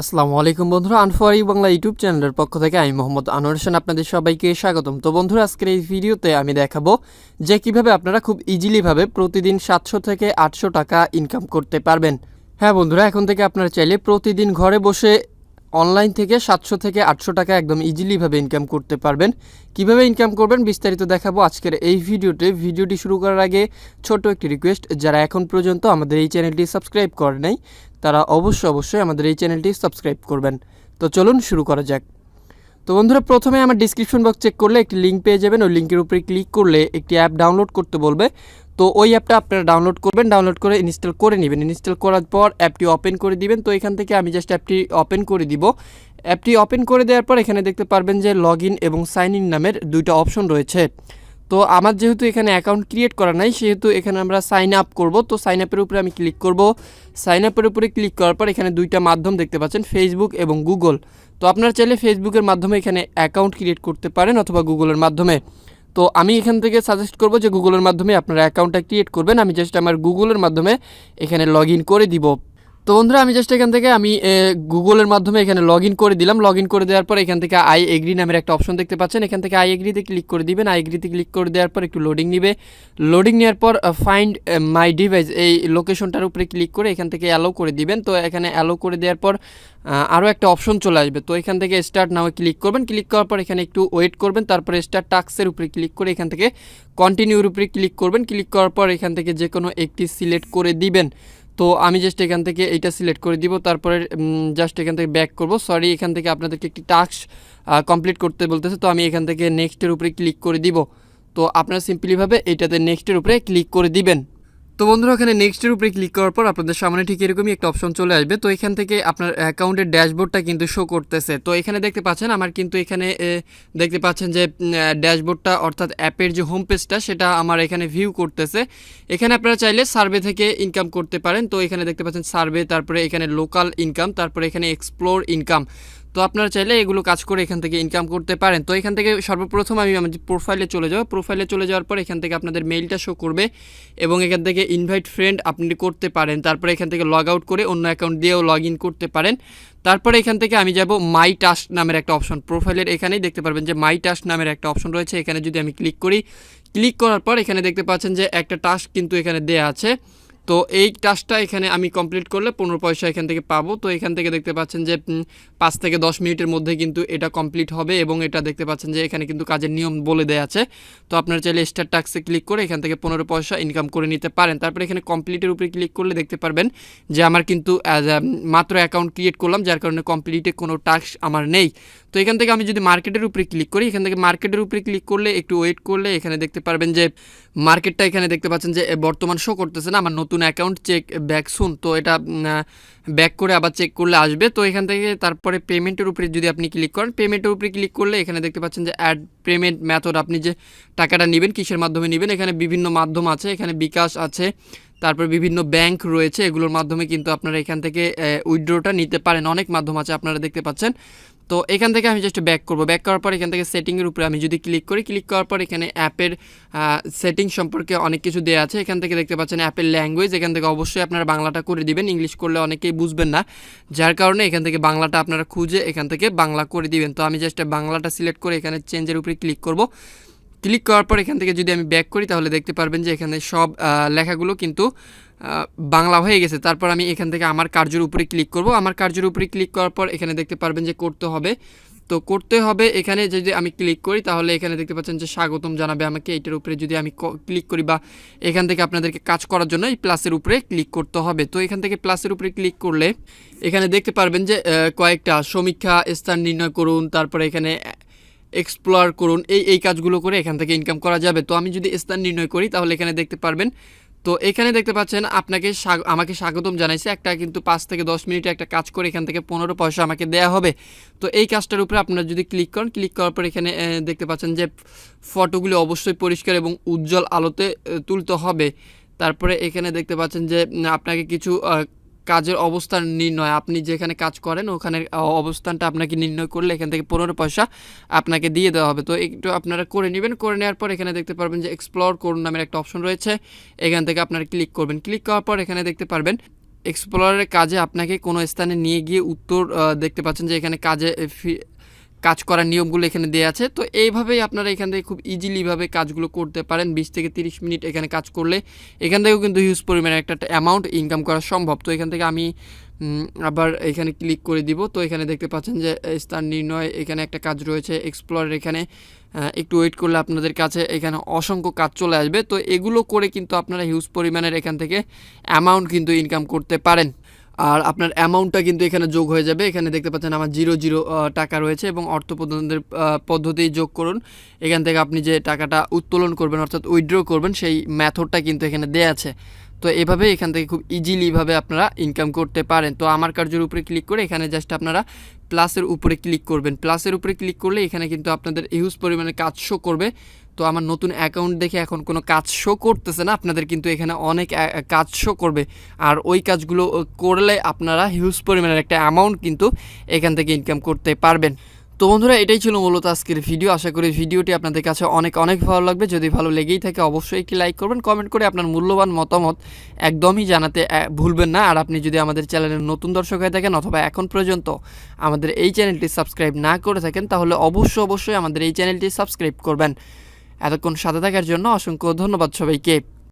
আসসালামু আলাইকুম বন্ধুরা, Earn4U বাংলা ইউটিউব চ্যানেলের পক্ষ থেকে আমি মোহাম্মদ আনোয়ার হোসেন আপনাদের সবাইকে স্বাগতম। তো বন্ধুরা, আজকের এই ভিডিওতে আমি দেখাবো যে কিভাবে আপনারা খুব ইজিলিভাবে প্রতিদিন 700 থেকে 800 টাকা ইনকাম করতে পারবেন। হ্যাঁ বন্ধুরা, এখন থেকে আপনারা চাইলে প্রতিদিন ঘরে বসে অনলাইন থেকে 700 থেকে 800 টাকা একদম ইজিলিভাবে ইনকাম করতে পারবেন। কিভাবে ইনকাম করবেন বিস্তারিত দেখাবো আজকের এই ভিডিওতে। ভিডিওটি শুরু করার আগে ছোট একটি রিকোয়েস্ট, যারা এখন পর্যন্ত আমাদের এই চ্যানেলটি সাবস্ক্রাইব করে নাই তারা অবশ্যই আমাদের এই চ্যানেলটি সাবস্ক্রাইব করবেন। তো চলুন শুরু করা যাক। তো বন্ধুরা, প্রথমে আমার ডিসক্রিপশন বক্স চেক করলে একটি লিঙ্ক পেয়ে যাবেন। ওই লিঙ্কের উপরে ক্লিক করলে একটি অ্যাপ ডাউনলোড করতে বলবে। তো ওই অ্যাপটা আপনারা ডাউনলোড করবেন, ডাউনলোড করে ইনস্টল করে নেবেন। ইনস্টল করার পর অ্যাপটি ওপেন করে দিবেন। তো এখান থেকে আমি জাস্ট অ্যাপটি ওপেন করে দিব। অ্যাপটি ওপেন করে দেওয়ার পর এখানে দেখতে পারবেন যে লগ ইন এবং সাইন ইন নামের দুইটা অপশন রয়েছে। তো আমার যেহেতু এখানে অ্যাকাউন্ট ক্রিয়েট করা নাই, সেহেতু এখানে আমরা সাইন আপ করব। তো সাইন আপের উপরে আমি ক্লিক করব। সাইন আপের উপরে ক্লিক করার পর এখানে দুইটা মাধ্যম দেখতে পাচ্ছেন, ফেসবুক এবং গুগল। তো আপনারা চাইলে ফেসবুকের মাধ্যমে এখানে অ্যাকাউন্ট ক্রিয়েট করতে পারেন অথবা গুগলের মাধ্যমে। তো আমি এখান থেকে সাজেস্ট করব যে গুগলের মাধ্যমে আপনারা অ্যাকাউন্টটা ক্রিয়েট করবেন। আমি জাস্ট আমার গুগলের মাধ্যমে এখানে লগ ইন করে দিব। তো বন্ধুরা, আমি জাস্ট এখান থেকে গুগলের মাধ্যমে এখানে লগ ইন করে দিলাম। লগ ইন করে দেওয়ার পর এখান থেকে আই এগ্রি নামের একটা অপশন দেখতে পাচ্ছেন। এখান থেকে আই এগ্রিতে ক্লিক করে দিবেন। আই এগ্রিতে ক্লিক করে দেওয়ার পর একটু লোডিং নেবে। লোডিং নেওয়ার পর ফাইন্ড মাই ডিভাইস এই লোকেশনটার উপরে ক্লিক করে এখান থেকে অ্যালো করে দিবেন। তো এখানে অ্যালো করে দেওয়ার পর আরও একটা অপশন চলে আসবে। তো এখান থেকে স্টার্ট নাও ক্লিক করবেন। ক্লিক করার পর এখানে একটু ওয়েট করবেন। তারপরে স্টার্ট টাস্কের উপরে ক্লিক করে এখান থেকে কন্টিনিউর উপরে ক্লিক করবেন। ক্লিক করার পর এখান থেকে যে কোনো একটি সিলেক্ট করে দিবেন। তো আমি জাস্ট এখান থেকে এইটা সিলেক্ট করে দিব। তারপরে জাস্ট এখান থেকে ব্যাক করব। সরি, এখান থেকে আপনাদেরকে একটি টাস্ক কমপ্লিট করতে বলতেছে। তো আমি এখান থেকে নেক্সটের উপরে ক্লিক করে দিব। তো আপনারা সিম্পলিভাবে এইটাতে নেক্সটের উপরে ক্লিক করে দিবেন। তো বন্ধুরা, ওখানে নেক্সটের উপরে ক্লিক করার পর আপনাদের সামনে ঠিক এরকমই একটা অপশন চলে আসবে। তো এখান থেকে আপনার অ্যাকাউন্টের ড্যাশবোর্ডটা কিন্তু শো করতেছে। তো এখানে দেখতে পাচ্ছেন আমার কিন্তু এখানে দেখতে পাচ্ছেন যে ড্যাশবোর্ডটা অর্থাৎ অ্যাপের যে হোম পেজটা সেটা আমার এখানে ভিউ করতেছে। এখানে আপনারা চাইলে সার্ভে থেকে ইনকাম করতে পারেন। তো এখানে দেখতে পাচ্ছেন সার্ভে, তারপরে এখানে লোকাল ইনকাম, তারপরে এখানে এক্সপ্লোর ইনকাম। তো আপনারা চাইলে এগুলো কাজ করে এখান থেকে ইনকাম করতে পারেন। তো এখান থেকে সর্বপ্রথম আমি আমার প্রোফাইলে চলে যাব। প্রোফাইলে চলে যাওয়ার পর এখান থেকে আপনাদের মেইলটা শো করবে এবং এখান থেকে ইনভাইট ফ্রেন্ড আপনি করতে পারেন। তারপরে এখান থেকে লগ আউট করে অন্য অ্যাকাউন্ট দিয়েও লগ ইন করতে পারেন। তারপরে এখান থেকে আমি যাব মাই টাস্ক নামের একটা অপশন। প্রোফাইলের এখানেই দেখতে পারবেন যে মাই টাস্ক নামের একটা অপশন রয়েছে। এখানে যদি আমি ক্লিক করি, ক্লিক করার পর এখানে দেখতে পাচ্ছেন যে একটা টাস্ক কিন্তু এখানে দেয়া আছে। তো এই টাস্কটা এখানে আমি কমপ্লিট করলে 15 পয়সা এখান থেকে পাবো। তো এখান থেকে দেখতে পাচ্ছেন যে 5 থেকে 10 মিনিটের মধ্যে কিন্তু এটা কমপ্লিট হবে এবং এটা দেখতে পাচ্ছেন যে এখানে কিন্তু কাজের নিয়ম বলে দেওয়া আছে। তো আপনারা চাইলে স্টার টাস্কে ক্লিক করে এখান থেকে 15 পয়সা ইনকাম করে নিতে পারেন। তারপরে এখানে কমপ্লিটের উপরে ক্লিক করলে দেখতে পারবেন যে আমার কিন্তু মাত্র অ্যাকাউন্ট ক্রিয়েট করলাম, যার কারণে কমপ্লিটে কোনো টাস্ক আমার নেই। তো এখান থেকে আমি যদি মার্কেটের উপরে ক্লিক করি, এখান থেকে মার্কেটের উপরে ক্লিক করলে একটু ওয়েট করলে এখানে দেখতে পারবেন যে মার্কেটটা এখানে দেখতে পাচ্ছেন যে বর্তমান শো করতেছে না, আমার নতুন অ্যাকাউন্ট চেক ব্যাক শুন। তো এটা ব্যাক করে আবার চেক করলে আসবে। তো এখান থেকে তারপরে পেমেন্টের উপরে যদি আপনি ক্লিক করেন, পেমেন্টের উপরে ক্লিক করলে এখানে দেখতে পাচ্ছেন যে অ্যাড পেমেন্ট মেথড, আপনি যে টাকাটা নেবেন কিসের মাধ্যমে নেবেন, এখানে বিভিন্ন মাধ্যম আছে। এখানে bKash আছে, তারপর বিভিন্ন ব্যাংক রয়েছে, এগুলোর মাধ্যমে কিন্তু আপনারা এখান থেকে উইথড্রটা নিতে পারেন। অনেক মাধ্যম আছে আপনারা দেখতে পাচ্ছেন। তো এখান থেকে আমি জাস্ট ব্যাক করব। ব্যাক করার পর এখান থেকে সেটিংয়ের উপরে আমি যদি ক্লিক করি, ক্লিক করার পর এখানে অ্যাপের সেটিং সম্পর্কে অনেক কিছু দেওয়া আছে। এখান থেকে দেখতে পাচ্ছেন অ্যাপের ল্যাঙ্গুয়েজ, এখান থেকে অবশ্যই আপনারা বাংলাটা করে দিবেন। ইংলিশ করলে অনেকেই বুঝবেন না, যার কারণে এখান থেকে বাংলাটা আপনারা খুঁজে এখান থেকে বাংলা করে দিবেন। তো আমি জাস্ট বাংলাটা সিলেক্ট করে এখানে চেঞ্জের উপরে ক্লিক করব। ক্লিক করার পর এখান থেকে যদি আমি ব্যাক করি তাহলে দেখতে পারবেন যে এখানে সব লেখাগুলো কিন্তু বাংলা হয়ে গেছে। তারপর আমি এখান থেকে আমার কার্যের উপরে ক্লিক করব। আমার কার্যের উপরে ক্লিক করার পর এখানে দেখতে পারবেন যে করতে হবে। তো করতে হবে এখানে যদি আমি ক্লিক করি তাহলে এখানে দেখতে পাচ্ছেন যে স্বাগতম জানাবে আমাকে। এইটার উপরে যদি আমি ক্লিক করি বা এখান থেকে আপনাদেরকে কাজ করার জন্য এই প্লাসের উপরে ক্লিক করতে হবে। তো এখান থেকে প্লাসের উপরে ক্লিক করলে এখানে দেখতে পারবেন যে কয়েকটা সমীক্ষা স্থান নির্ণয় করুন, তারপরে এখানে এক্সপ্লোর করুন, এই কাজগুলো করে এখান থেকে ইনকাম করা যাবে। তো আমি যদি স্থান নির্ণয় করি তাহলে এখানে দেখতে পারবেন, তো এখানে দেখতে পাচ্ছেন আমাকে স্বাগতম জানাইছে। একটা কিন্তু 5 থেকে 10 মিনিটে একটা কাজ করে এখান থেকে 15 পয়সা আমাকে দেয়া হবে। তো এই কাজটার উপরে আপনারা যদি ক্লিক করেন, ক্লিক করার পর এখানে দেখতে পাচ্ছেন যে ফটোগুলো অবশ্যই পরিষ্কার এবং উজ্জ্বল আলোতে তুলতে হবে। তারপরে এখানে দেখতে পাচ্ছেন যে আপনাকে কিছু কাজের অবস্থান নির্ণয়, আপনি যেখানে কাজ করেন ওখানে অবস্থানটা আপনাকে নির্ণয় করলে এখান থেকে 15 পয়সা আপনাকে দিয়ে দেওয়া হবে। তো একটু আপনারা করে নেবেন। করে নেওয়ার পর এখানে দেখতে পারবেন যে এক্সপ্লোর করুন নামের একটা অপশন রয়েছে, এখান থেকে আপনারা ক্লিক করবেন। ক্লিক করার পর এখানে দেখতে পারবেন এক্সপ্লোরারের কাজে আপনাকে কোনো স্থানে নিয়ে গিয়ে উত্তর দেখতে পাচ্ছেন যে এখানে কাজ করার নিয়মগুলো এখানে দেওয়া আছে। তো এইভাবেই আপনারা এখান থেকে খুব ইজিলিভাবে কাজগুলো করতে পারেন। 20 থেকে 30 মিনিট এখানে কাজ করলে এখান থেকেও কিন্তু হিউজ পরিমাণে একটা অ্যামাউন্ট ইনকাম করা সম্ভব। তো এখান থেকে আমি আবার এখানে ক্লিক করে দিব। তো এখানে দেখতে পাচ্ছেন যে স্থান নির্ণয়, এখানে একটা কাজ রয়েছে এক্সপ্লোরার। এখানে একটু ওয়েট করলে আপনাদের কাছে এখানে অসংখ্য কাজ চলে আসবে। তো এগুলো করে কিন্তু আপনারা হিউজ পরিমাণের এখান থেকে অ্যামাউন্ট কিন্তু ইনকাম করতে পারেন। আর আপনার অ্যামাউন্টটা কিন্তু এখানে যোগ হয়ে যাবে। এখানে দেখতে পাচ্ছেন আমার 0 টাকা রয়েছে এবং অর্থ প্রদানের পদ্ধতি যোগ করুন। এখান থেকে আপনি যে টাকাটা উত্তোলন করবেন অর্থাৎ উইথড্র করবেন সেই মেথডটা কিন্তু এখানে দেয়া আছে। তো এভাবে এখান থেকে খুব ইজিলিভাবে আপনারা ইনকাম করতে পারেন। তো আমার কার্যের উপরে ক্লিক করে এখানে জাস্ট আপনারা প্লাসের উপরে ক্লিক করবেন। প্লাসের উপরে ক্লিক করলে এখানে কিন্তু আপনাদের হিউজ পরিমাণে কাজ শো করবে। তো আমার নতুন অ্যাকাউন্ট দেখে এখন কোনো কাজ শো করতেছে না, আপনাদের কিন্তু এখানে অনেক কাজ শো করবে। আর ওই কাজগুলো করলে আপনারা হিউজ পরিমাণের একটা অ্যামাউন্ট কিন্তু এখান থেকে ইনকাম করতে পারবেন। তো বন্ধুরা, এটাই ছিল মূলত আজকের ভিডিও। আশা করি ভিডিওটি আপনাদের কাছে অনেক ভালো লাগবে। যদি ভালো লেগেই থাকে অবশ্যই একটি লাইক করবেন, কমেন্ট করে আপনার মূল্যবান মতামত একদমই জানাতে ভুলবেন না। আর আপনি যদি আমাদের চ্যানেলের নতুন দর্শক হয়ে থাকেন অথবা এখন পর্যন্ত আমাদের এই চ্যানেলটি সাবস্ক্রাইব না করে থাকেন তাহলে অবশ্যই আমাদের এই চ্যানেলটি সাবস্ক্রাইব করবেন। এতক্ষণ সাথে থাকার জন্য অসংখ্য ধন্যবাদ সবাইকে।